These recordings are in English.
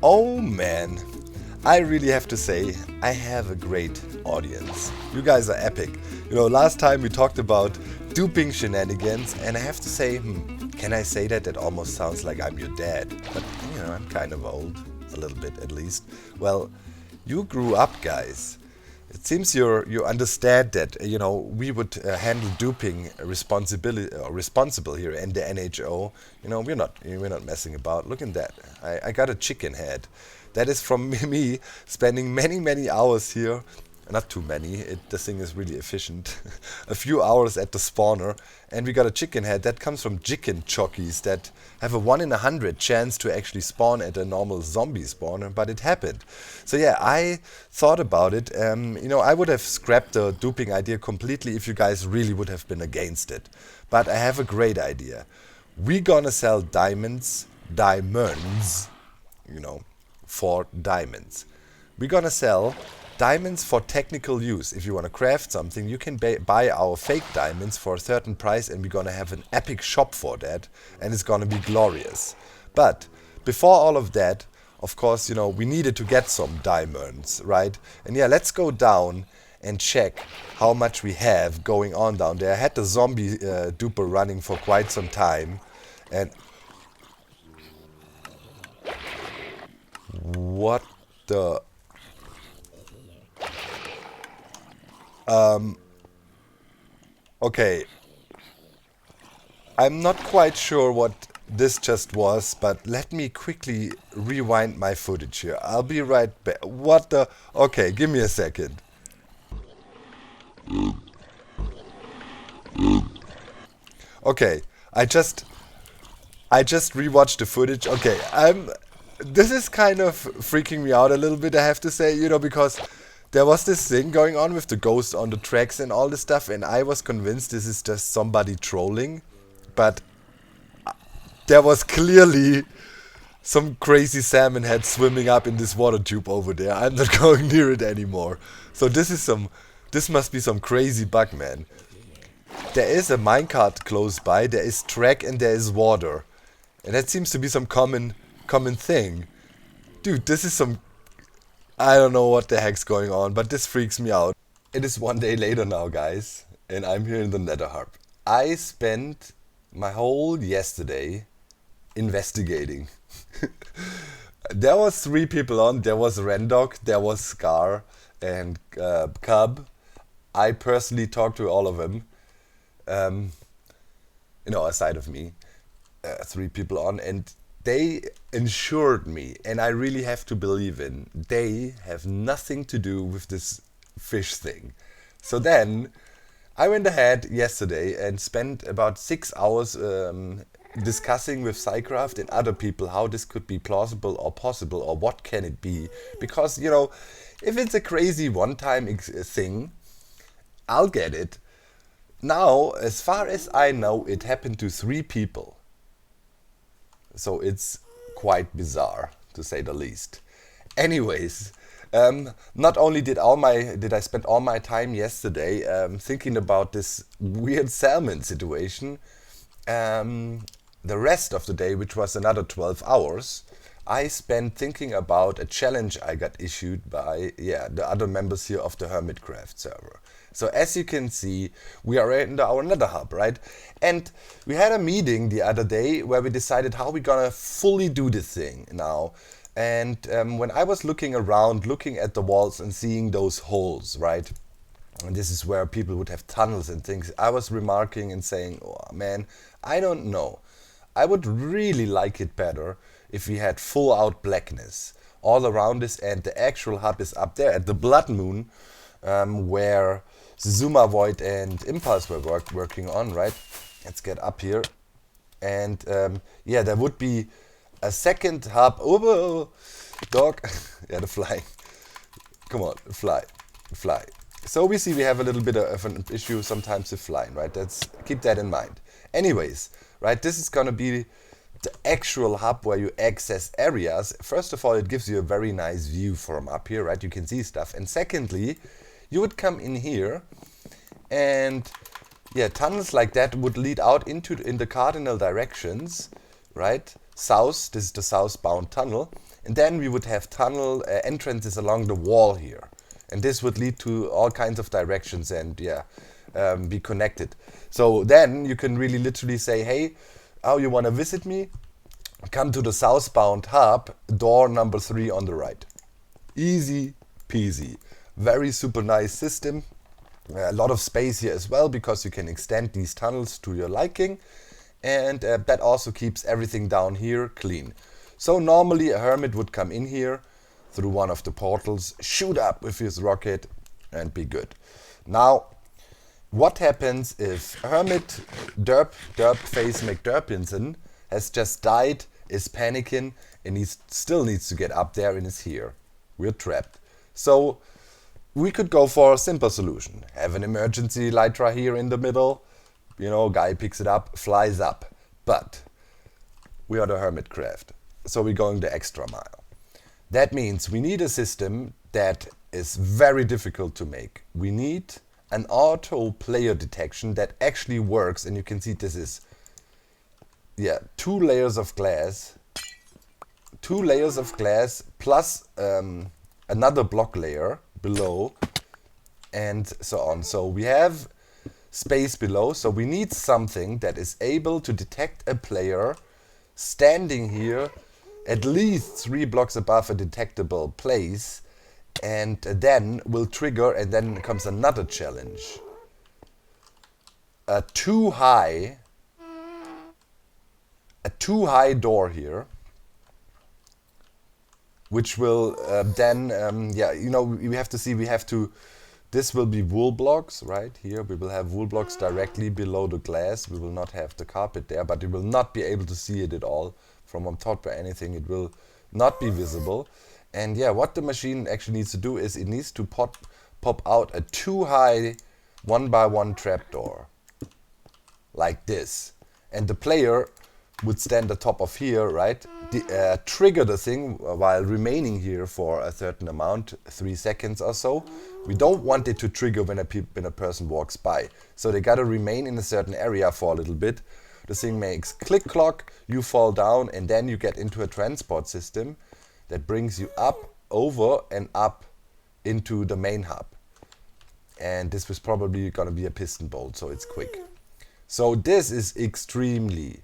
Oh man, I really have to say, I have a great audience. You guys are epic. You know, last time we talked about duping shenanigans, and I have to say, can I say that? That almost sounds like I'm your dad. But, you know, I'm kind of old. A little bit, at least. Well, you grew up, guys. It seems you understand that, you know, we would handle duping responsible here in the NHO. You know, we're not messing about. Look at that. I got a chicken head. That is from me spending many hours here. Not too many. The thing is really efficient. A few hours at the spawner, and we got a chicken head that comes from chicken chockies that have a 1 in 100 chance to actually spawn at a normal zombie spawner, but it happened. So yeah, I thought about it. You know, I would have scrapped the duping idea completely if you guys really would have been against it. But I have a great idea. We're gonna sell diamonds, you know, for diamonds. We're gonna sell diamonds for technical use. If you want to craft something, you can buy our fake diamonds for a certain price, and we're gonna have an epic shop for that, and it's gonna be glorious. But before all of that, of course, you know, we needed to get some diamonds, right? And yeah, let's go down and check how much we have going on down there. I had the zombie duper running for quite some time, and what the... Okay, I'm not quite sure what this just was, but let me quickly rewind my footage here. I'll be right back. What the... Okay, give me a second. Okay, I just rewatched the footage. Okay, this is kind of freaking me out a little bit, I have to say, you know, because there was this thing going on with the ghost on the tracks and all this stuff, and I was convinced this is just somebody trolling, but there was clearly some crazy salmon head swimming up in this water tube over there. I'm not going near it anymore. So this must be some crazy bug, man. There is a minecart close by, there is track, and there is water. And that seems to be some common thing. Dude, this is some... I don't know what the heck's going on, but this freaks me out. It is one day later now, guys, and I'm here in the Nether hub. I spent my whole yesterday investigating. There was 3 people on. There was Rendog, there was Scar, and Cub. I personally talked to all of them. You know, aside of me. 3 people on, and they ensured me, and I really have to believe in, they have nothing to do with this fish thing. So then I went ahead yesterday and spent about 6 hours discussing with Psycraft and other people how this could be plausible or possible, or what can it be. Because, you know, if it's a crazy one-time thing, I'll get it. Now, as far as I know, it happened to 3 people. So it's quite bizarre, to say the least. Anyways, not only did I spend all my time yesterday thinking about this weird salmon situation, the rest of the day, which was another 12 hours, I spent thinking about a challenge I got issued by the other members here of the Hermitcraft server. So as you can see, we are in our Nether hub, right? And we had a meeting the other day where we decided how we're gonna fully do this thing now. And when I was looking around, looking at the walls and seeing those holes, right? And this is where people would have tunnels and things. I was remarking and saying, oh man, I don't know. I would really like it better if we had full out blackness all around us, and the actual hub is up there at the Blood Moon, where Zuma Void and Impulse were working on, right? Let's get up here. And yeah, there would be a second hub. Oh, dog. Yeah, the fly. Come on, fly. So we see we have a little bit of an issue sometimes with flying, right? Let's keep that in mind. Anyways, right, this is gonna be the actual hub where you access areas. First of all, it gives you a very nice view from up here, right? You can see stuff. And secondly, you would come in here, and yeah, tunnels like that would lead out in the cardinal directions, right? South, this is the southbound tunnel, And then we would have tunnel entrances along the wall here. And this would lead to all kinds of directions and be connected. So then you can really literally say, hey, oh, you want to visit me? Come to the southbound hub, door number 3 on the right. Easy peasy. Very super nice system. A lot of space here as well, because you can extend these tunnels to your liking. And that also keeps everything down here clean. So normally a hermit would come in here through one of the portals, shoot up with his rocket and be good. Now, what happens if Hermit Derp Face McDerpinson has just died, is panicking, and he still needs to get up there and is here? We're trapped. So we could go for a simple solution. Have an emergency elytra here in the middle. You know, guy picks it up, flies up. But we are the Hermitcraft, so we're going the extra mile. That means we need a system that is very difficult to make. We need an auto player detection that actually works, and you can see this is 2 layers of glass, plus another block layer below, and so on. So we have space below, so we need something that is able to detect a player standing here at least 3 blocks above a detectable place, and then will trigger, and then comes another challenge. A too high door here, which will then, you know, we have to see, this will be wool blocks, right? Here we will have wool blocks directly below the glass. We will not have the carpet there, but you will not be able to see it at all from on top or anything. It will not be visible. And yeah, what the machine actually needs to do is it needs to pop out a too high 1x1 trapdoor, like this. And the player would stand atop of here, right? Trigger the thing while remaining here for a certain amount, 3 seconds or so. We don't want it to trigger when a person walks by. So they gotta remain in a certain area for a little bit. The thing makes click clock, you fall down, and then you get into a transport system that brings you up, over, and up into the main hub. And this was probably gonna be a piston bolt, so it's quick. So this is extremely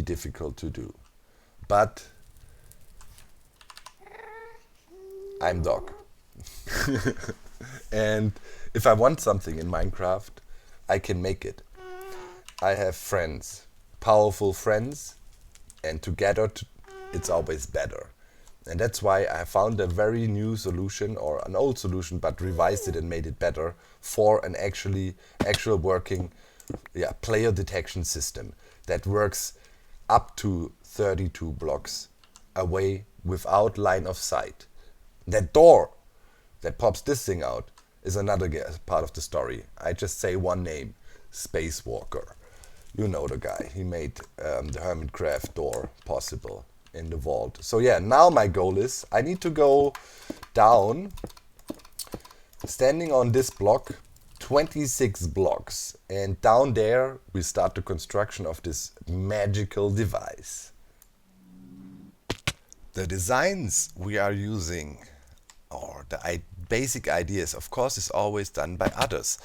difficult to do. But I'm Doc. And if I want something in Minecraft, I can make it. I have friends, powerful friends, and together it's always better. And that's why I found a very new solution, or an old solution, but revised it and made it better for an actual working player detection system that works up to 32 blocks away without line of sight. That door that pops this thing out is another part of the story. I just say one name, Spacewalker. You know the guy. He made the Hermitcraft door possible in the vault. So yeah, now my goal is I need to go down, standing on this block, 26 blocks, and down there we start the construction of this magical device. The designs we are using, or the basic ideas, of course, is always done by others.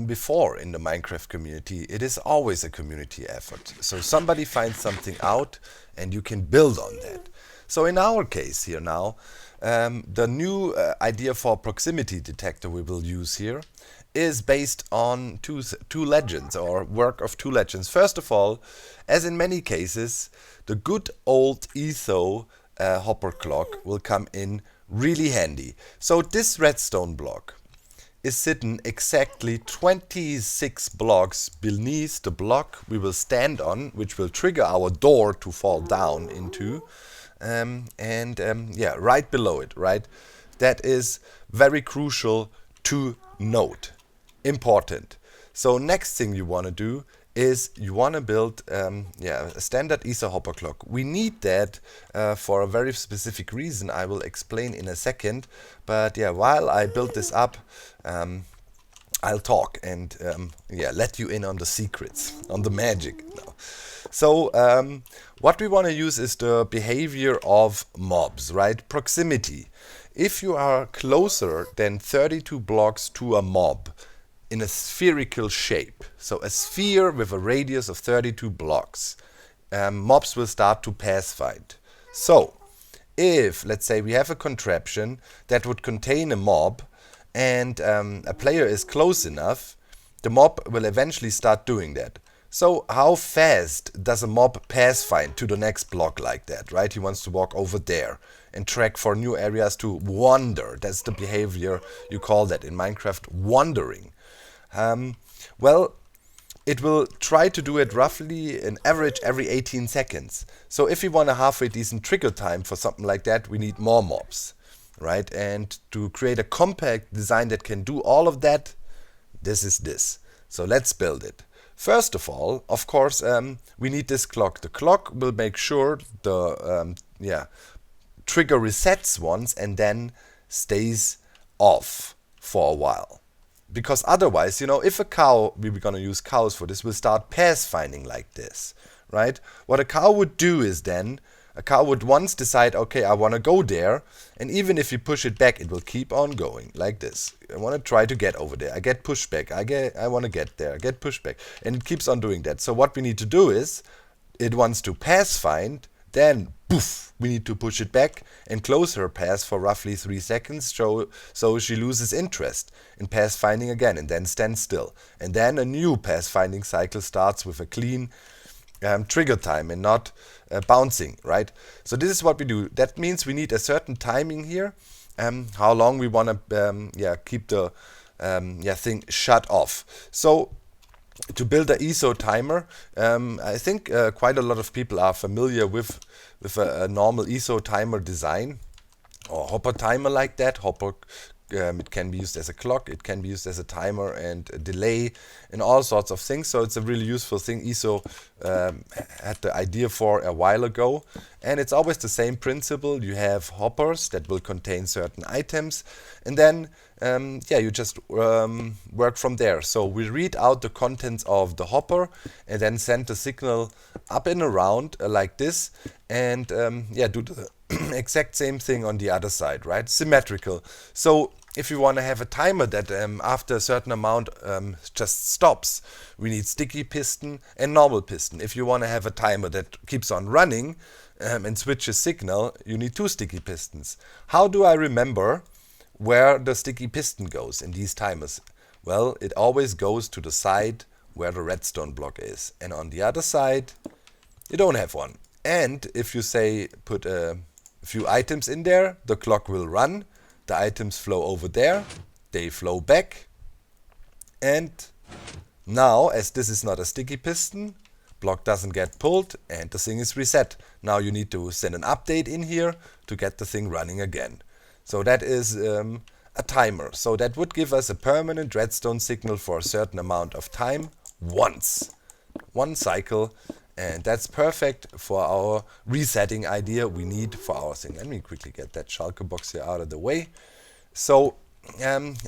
Before in the Minecraft community, it is always a community effort. So somebody finds something out and you can build on that. So in our case here now, the new idea for proximity detector we will use here is based on two legends, or work of 2 legends. First of all, as in many cases, the good old etho hopper clock will come in really handy. So this redstone block is sitting exactly 26 blocks beneath the block we will stand on, which will trigger our door to fall down into, right below it, right? That is very crucial to note. Important. So next thing you want to do is you want to build a standard Ether hopper clock. We need that for a very specific reason I will explain in a second. But yeah, while I build this up, I'll talk and yeah, let you in on the secrets, on the magic. No. So what we want to use is the behavior of mobs, right? Proximity. If you are closer than 32 blocks to a mob in a spherical shape, so a sphere with a radius of 32 blocks, mobs will start to pass find. So if, let's say, we have a contraption that would contain a mob and a player is close enough, the mob will eventually start doing that. So how fast does a mob pass find to the next block like that, right? He wants to walk over there and track for new areas to wander. That's the behavior, you call that in Minecraft, wandering. Well, it will try to do it roughly an average every 18 seconds. So if we want a halfway decent trigger time for something like that, we need more mobs, right? And to create a compact design that can do all of that, this is this. So let's build it. First of all, of course, we need this clock. The clock will make sure the trigger resets once and then stays off for a while. Because otherwise, you know, if a cow, we were going to use cows for this, will start pass finding like this, right? What a cow would do is then, a cow would once decide, okay, I want to go there, and even if you push it back, it will keep on going like this. I want to try to get over there. I get pushed back. I want to get there. I get pushed back. And it keeps on doing that. So what we need to do is, it wants to pass find, then poof, we need to push it back and close her pass for roughly 3 seconds so she loses interest in pass finding again and then stands still. And then a new pass finding cycle starts with a clean trigger time and not bouncing, right? So this is what we do. That means we need a certain timing here, how long we want to keep the thing shut off. So to build an ESO timer, I think quite a lot of people are familiar with a normal ESO timer design or hopper timer like that. Hopper, it can be used as a clock, it can be used as a timer and a delay and all sorts of things. So it's a really useful thing ESO had the idea for a while ago. And it's always the same principle. You have hoppers that will contain certain items, and then you just work from there. So we read out the contents of the hopper and then send the signal up and around like this, and do the exact same thing on the other side, right? Symmetrical. So if you want to have a timer that after a certain amount just stops, we need sticky piston and normal piston. If you want to have a timer that keeps on running and switches signal, you need 2 sticky pistons. How do I remember where the sticky piston goes in these timers? Well, it always goes to the side where the redstone block is, and on the other side you don't have one. And if you say put a few items in there, the clock will run, the items flow over there, they flow back, and now, as this is not a sticky piston, block doesn't get pulled and the thing is reset. Now you need to send an update in here to get the thing running again. So that is a timer. So that would give us a permanent redstone signal for a certain amount of time once. One cycle, and that's perfect for our resetting idea we need for our thing. Let me quickly get that shulker box here out of the way. So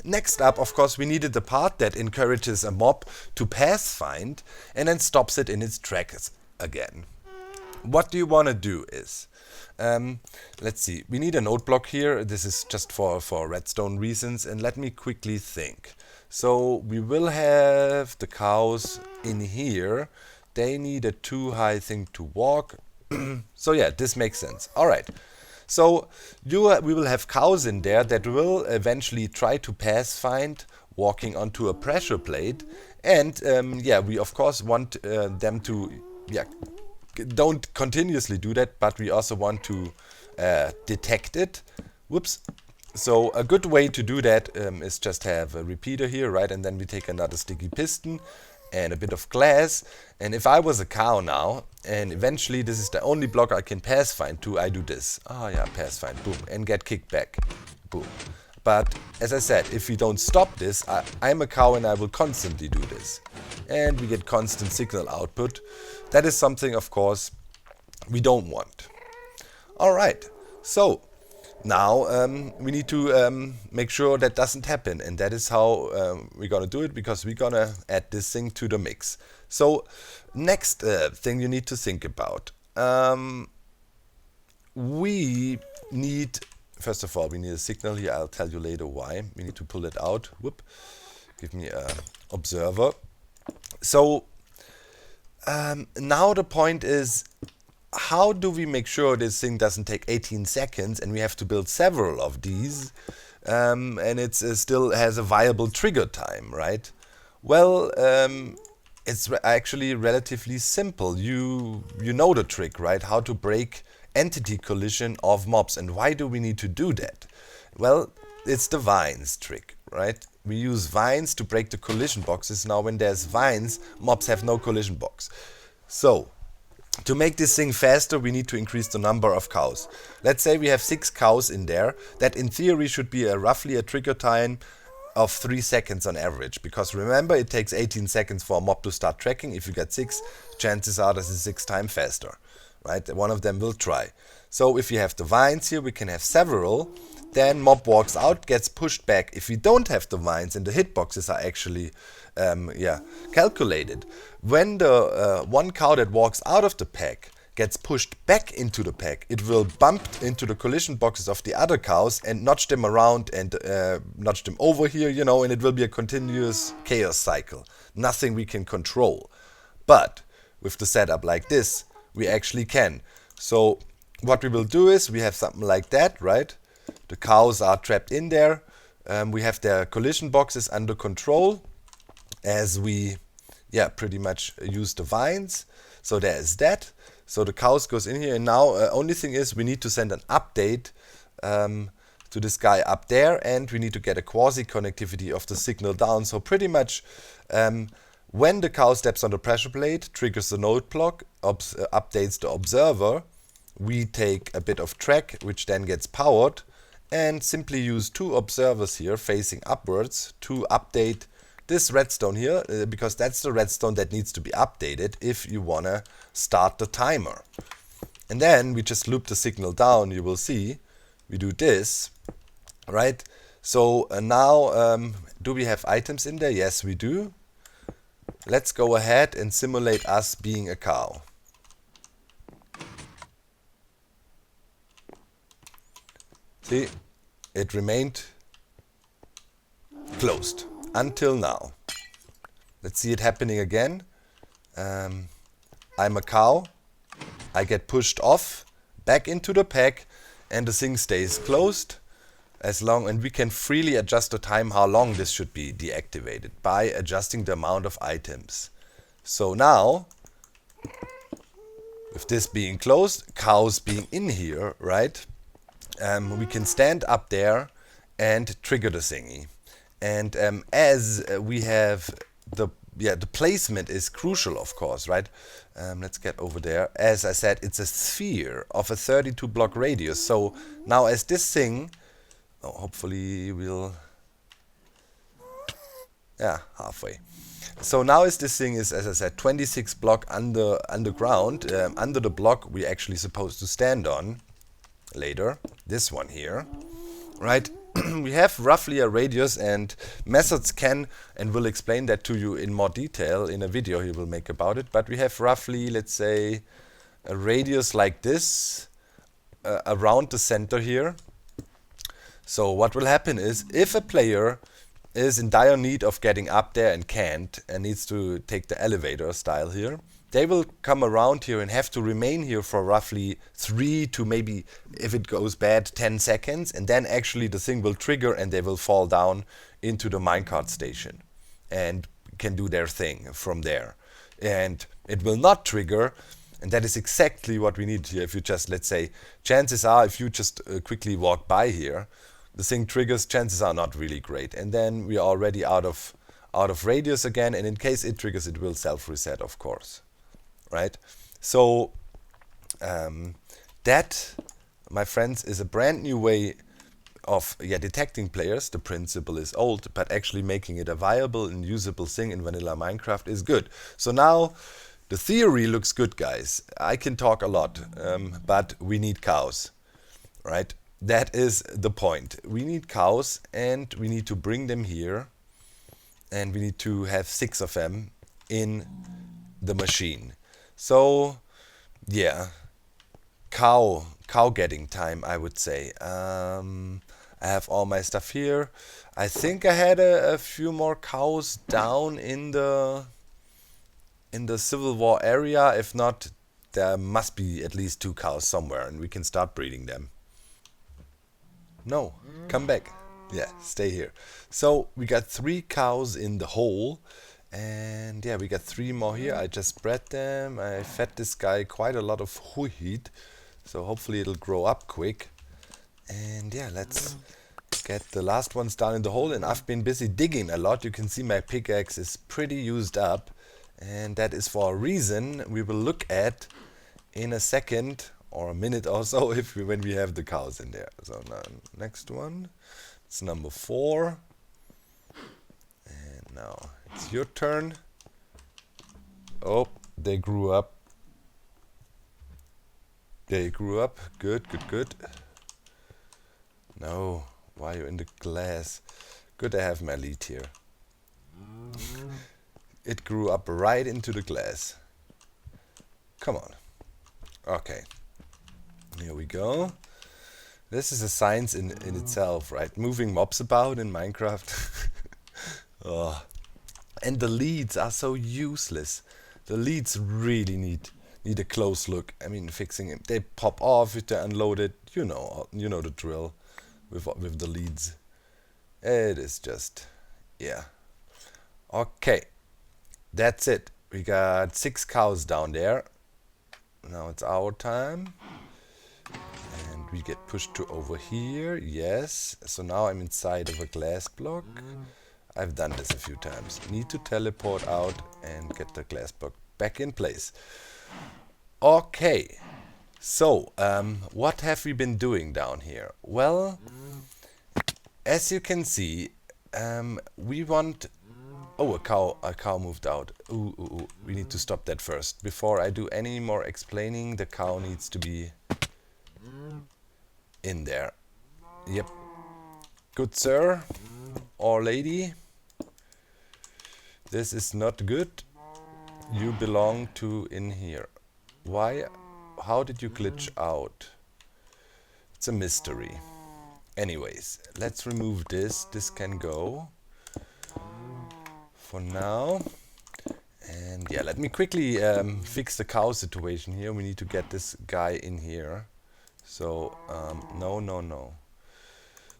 next up, of course, we needed the part that encourages a mob to pass find and then stops it in its tracks again. What do you want to do is, let's see, we need a node block here. This is just for redstone reasons, and let me quickly think. So we will have the cows in here. They need a too high thing to walk. So yeah, this makes sense. All right. So we will have cows in there that will eventually try to pass find walking onto a pressure plate. And we of course want them to don't continuously do that, but we also want to detect it. Whoops. So a good way to do that is just have a repeater here, right? And then we take another sticky piston and a bit of glass. And if I was a cow now, and eventually this is the only block I can pass find to, I do this. Oh yeah, pass find, boom, and get kicked back, boom. But as I said, if we don't stop this, I'm a cow and I will constantly do this. And we get constant signal output. That is something, of course, we don't want. Alright, so Now we need to make sure that doesn't happen, and that is how we're gonna do it, because we're gonna add this thing to the mix. So next thing you need to think about, we need, first of all, we need a signal here. I'll tell you later why. We need to pull it out. Whoop. Give me a observer. So now the point is, how do we make sure this thing doesn't take 18 seconds and we have to build several of these and it still has a viable trigger time, right? Well, it's actually relatively simple. You know the trick, right? How to break entity collision of mobs. And why do we need to do that? Well, it's the vines trick, right? We use vines to break the collision boxes. Now when there's vines, mobs have no collision box. So to make this thing faster, we need to increase the number of cows. Let's say we have 6 cows in there. That in theory should be roughly a trigger time of 3 seconds on average. Because remember, it takes 18 seconds for a mob to start tracking. If you get 6, chances are this is 6 times faster. Right? One of them will try. So if you have the vines here, we can have several. Then mob walks out, gets pushed back. If we don't have the vines and the hitboxes are actually calculated, when the one cow that walks out of the pack gets pushed back into the pack, it will bump into the collision boxes of the other cows and notch them around and notch them over here, you know, and it will be a continuous chaos cycle. Nothing we can control. But with the setup like this, we actually can. So what we will do is, we have something like that, right? The cows are trapped in there. We have their collision boxes under control as we pretty much use the vines. So there is that. So the cows goes in here, and now only thing is we need to send an update to this guy up there, and we need to get a quasi connectivity of the signal down. So pretty much when the cow steps on the pressure plate, triggers the node block, updates the observer, we take a bit of track which then gets powered, and simply use 2 observers here facing upwards to update this redstone here, because that's the redstone that needs to be updated if you wanna start the timer. And then we just loop the signal down. You will see we do this, right? So now do we have items in there? Yes, we do. Let's go ahead and simulate us being a cow. See, it remained closed until now. Let's see it happening again. I'm a cow. I get pushed off, back into the pack, and the thing stays closed as long, and we can freely adjust the time how long this should be deactivated by adjusting the amount of items. So now, with this being closed, cows being in here, right? We can stand up there and trigger the thingy. And as we have the placement is crucial, of course, right? Let's get over there. As I said, it's a sphere of a 32 block radius. So now as this thing, hopefully we'll, halfway. So now as this thing is, as I said, 26 block underground, under the block we're actually supposed to stand on later, this one here, right? We have roughly a radius, and methods can and will explain that to you in more detail in a video he will make about it. But we have roughly, let's say, a radius like this around the center here. So what will happen is, if a player is in dire need of getting up there and can't, and needs to take the elevator style here, they will come around here and have to remain here for roughly 3 to maybe, if it goes bad, 10 seconds, and then actually the thing will trigger and they will fall down into the minecart station and can do their thing from there. And it will not trigger, and that is exactly what we need here. If you just, let's say, chances are if you just quickly walk by here, the thing triggers, chances are not really great, and then we are already out of radius again, and in case it triggers, it will self-reset, of course. Right? So that, my friends, is a brand new way of detecting players. The principle is old, but actually making it a viable and usable thing in vanilla Minecraft is good. So now the theory looks good, guys. I can talk a lot, but we need cows, right? that is the point. We need cows and we need to bring them here, and we need to have 6 of them in the machine. So yeah, cow getting time, I would say. I have all my stuff here. I think I had a few more cows down in the Civil War area. If not, there must be at least 2 cows somewhere, and we can start breeding them. No, come back. Yeah, stay here. So we got 3 cows in the hole, and yeah, we got 3 more here. I just bred them. I fed this guy quite a lot of wheat, so hopefully it'll grow up quick. And yeah, let's get the last ones down in the hole. And I've been busy digging a lot. You can see my pickaxe is pretty used up, and that is for a reason we will look at in a second or a minute or so when we have the cows in there. So now next one, it's number 4, and now it's your turn. Oh, they grew up. They grew up. Good, good, good. No, why are you in the glass? Good, I have my lead here. It grew up right into the glass. Come on. Okay. Here we go. This is a science in itself, right? Moving mobs about in Minecraft. Oh. And the leads are so useless. The leads really need a close look. I mean, fixing it. They pop off if they're unloaded. You know the drill with the leads. It is just, yeah. Okay. That's it. We got 6 cows down there. Now it's our time. And we get pushed to over here. Yes. So now I'm inside of a glass block. I've done this a few times. Need to teleport out and get the glass block back in place. Okay. So, what have we been doing down here? Well, as you can see, we want... Oh, a cow moved out. Ooh. We need to stop that first. Before I do any more explaining, the cow needs to be in there. Yep. Good sir or lady. This is not good. You belong to in here. Why? How did you glitch out? It's a mystery. Anyways, let's remove this. This can go for now. And yeah, let me quickly fix the cow situation here. We need to get this guy in here. So, no.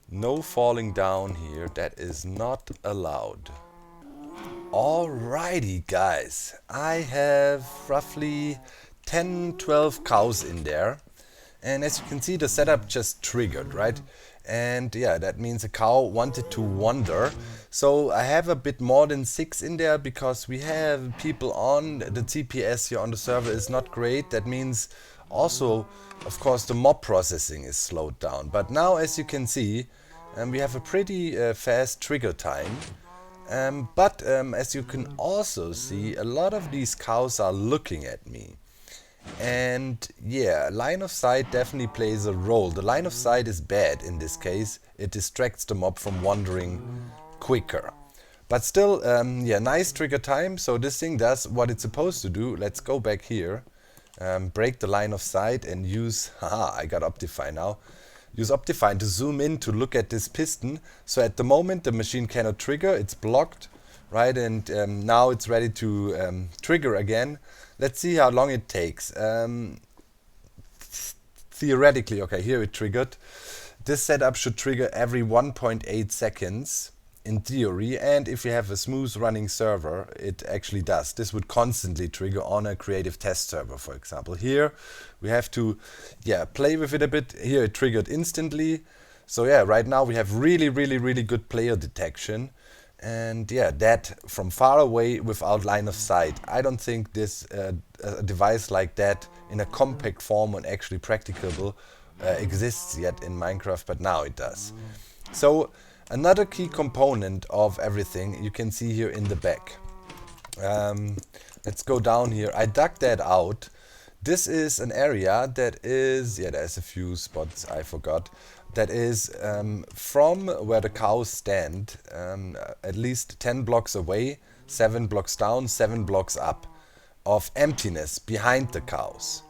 No falling down here. That is not allowed. Alrighty, guys. I have roughly 10-12 cows in there. And as you can see, the setup just triggered, right? And yeah, that means a cow wanted to wander. So I have a bit more than 6 in there because we have people on. The TPS here on the server is not great. That means also, of course, the mob processing is slowed down. But now, as you can see, we have a pretty fast trigger time. But as you can also see, a lot of these cows are looking at me. And yeah, line of sight definitely plays a role. The line of sight is bad in this case. It distracts the mob from wandering quicker. But still, yeah, nice trigger time. So this thing does what it's supposed to do. Let's go back here. Break the line of sight and use... Haha, I got Optifine now. Use Optifine to zoom in to look at this piston. So at the moment the machine cannot trigger. It's blocked, right? And now it's ready to trigger again. Let's see how long it takes. Theoretically, okay, here it triggered. This setup should trigger every 1.8 seconds in theory, and if you have a smooth running server, it actually does. This would constantly trigger on a creative test server, for example. Here we have to play with it a bit. Here it triggered instantly. So yeah, right now we have really good player detection. And yeah, that from far away without line of sight. I don't think this a device like that in a compact form and actually practicable exists yet in Minecraft, but now it does. So another key component of everything you can see here in the back. Let's go down here. I dug that out. This is an area that is, yeah, there's a few spots I forgot, that is from where the cows stand, at least 10 blocks away, 7 blocks down, 7 blocks up of emptiness behind the cows.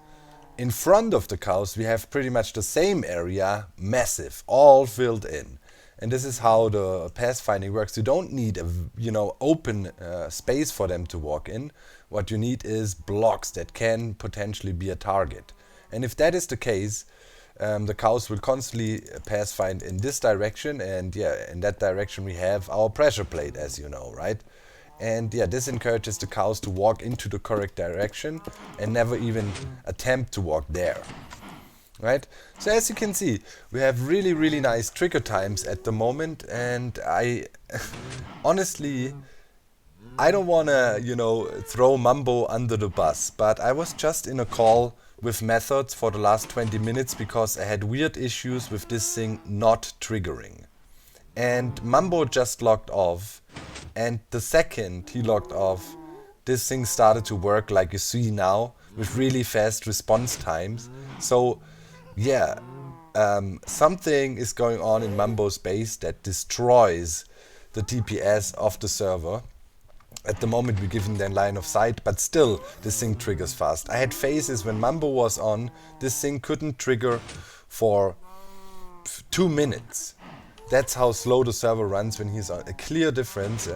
In front of the cows we have pretty much the same area, massive, all filled in. And this is how the pathfinding works. You don't need a open space for them to walk in. What you need is blocks that can potentially be a target. And if that is the case, the cows will constantly pathfind in this direction, and yeah, in that direction we have our pressure plate, as you know, right? And yeah, this encourages the cows to walk into the correct direction and never even attempt to walk there. Right? So as you can see, we have really, really nice trigger times at the moment, and I honestly, I don't want to, throw Mambo under the bus, but I was just in a call with Methods for the last 20 minutes because I had weird issues with this thing not triggering. And Mambo just logged off, and the second he logged off, this thing started to work like you see now, with really fast response times. So yeah, something is going on in Mambo's base that destroys the TPS of the server. At the moment we're giving them line of sight, but still this thing triggers fast. I had phases when Mambo was on, this thing couldn't trigger for 2 minutes. That's how slow the server runs when he's on. A clear difference.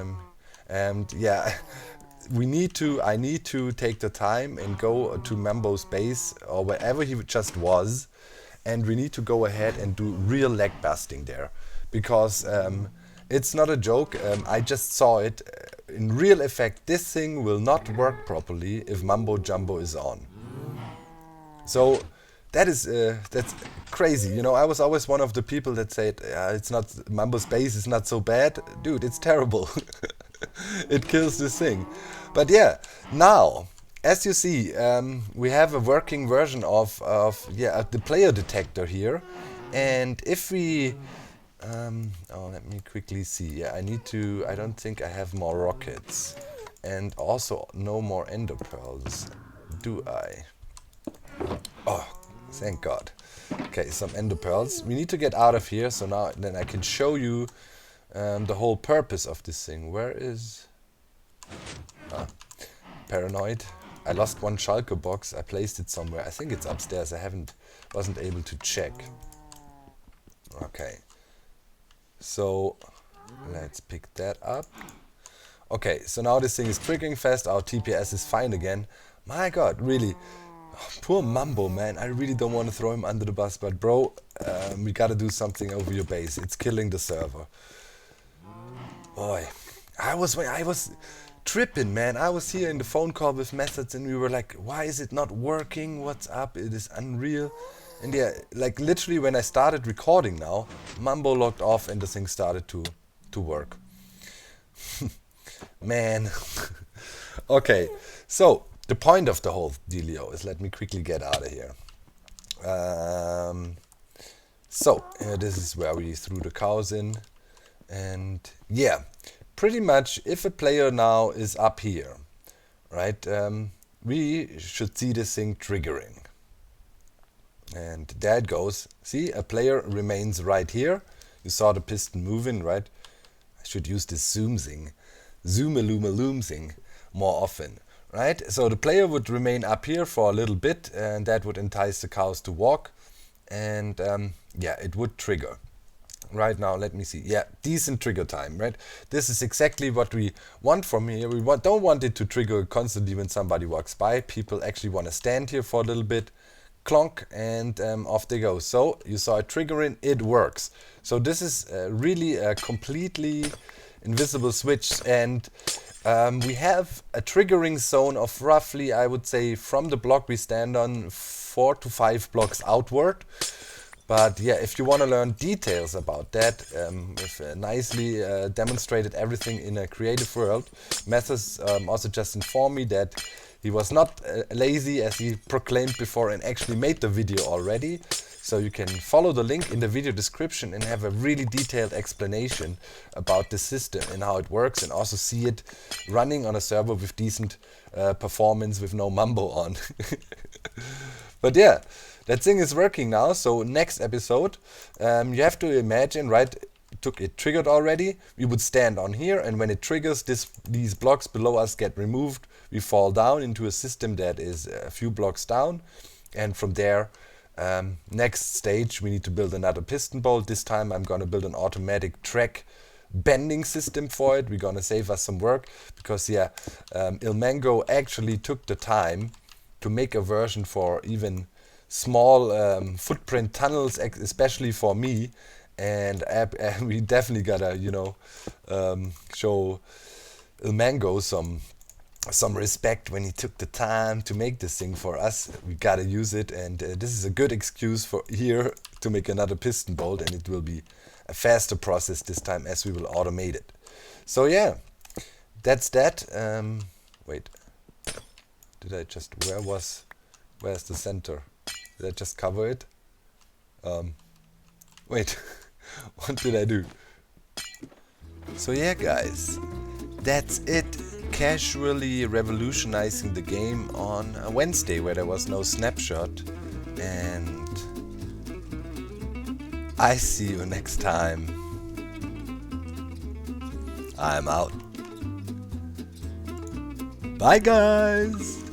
And yeah, I need to take the time and go to Mambo's base or wherever he just was, and we need to go ahead and do real lag busting there, because it's not a joke. I just saw it in real effect. This thing will not work properly if Mambo Jumbo is on. So that's crazy. I was always one of the people that said it's not, Mambo's base is not so bad. Dude, it's terrible. It kills this thing. But yeah, now as you see, we have a working version of the player detector here. And if we let me quickly see. Yeah, I don't think I have more rockets, and also no more ender pearls, do I? Oh, thank God. Okay, some ender pearls. We need to get out of here, so now then I can show you the whole purpose of this thing. Where is paranoid? I lost one shulker box. I placed it somewhere. I think it's upstairs. Wasn't able to check. Okay. So let's pick that up. Okay, so now this thing is triggering fast. Our TPS is fine again. My God, really. Oh, poor Mambo, man. I really don't want to throw him under the bus, but bro, we gotta do something over your base. It's killing the server. Boy, I was tripping, man. I was here in the phone call with Methods, and we were like, why is it not working? What's up? It is unreal. And yeah, like literally when I started recording now, Mambo logged off and the thing started to work. Man. Okay, so the point of the whole dealio is, let me quickly get out of here. So this is where we threw the cows in. And yeah, pretty much if a player now is up here, right, we should see this thing triggering. And there it goes. See, a player remains right here. You saw the piston moving, right? I should use this zoom thing. Zoom-a-loom-a-loom thing more often, right? So the player would remain up here for a little bit, and that would entice the cows to walk. And yeah, it would trigger. Right now, let me see. Yeah, decent trigger time, right? This is exactly what we want from here. We don't want it to trigger constantly when somebody walks by. People actually want to stand here for a little bit. Clonk, and off they go. So you saw it triggering, it works. So this is really a completely invisible switch, and we have a triggering zone of roughly, I would say, from the block we stand on, 4 to 5 blocks outward. But yeah, if you want to learn details about that, we've nicely demonstrated everything in a creative world. Methods also just informed me that he was not lazy, as he proclaimed before, and actually made the video already. So you can follow the link in the video description and have a really detailed explanation about the system and how it works, and also see it running on a server with decent performance with no mumbo on. But yeah, that thing is working now. So next episode, you have to imagine, right? It triggered already. We would stand on here, and when it triggers, these blocks below us get removed. We fall down into a system that is a few blocks down, and from there, next stage, we need to build another piston bolt. This time I'm gonna build an automatic track bending system for it. We're gonna save us some work, because yeah, Ilmango actually took the time to make a version for even small footprint tunnels, especially for me. And we definitely gotta, you know, show Ilmango some respect when he took the time to make this thing for us. We gotta use it, and this is a good excuse for here to make another piston bolt, and it will be a faster process this time as we will automate it. So yeah, that's that. Wait, did I just, where's the center? Did I just cover it? Wait, what did I do? So yeah, guys, that's it. Casually revolutionizing the game on a Wednesday where there was no snapshot, and I see you next time. I'm out. Bye, guys.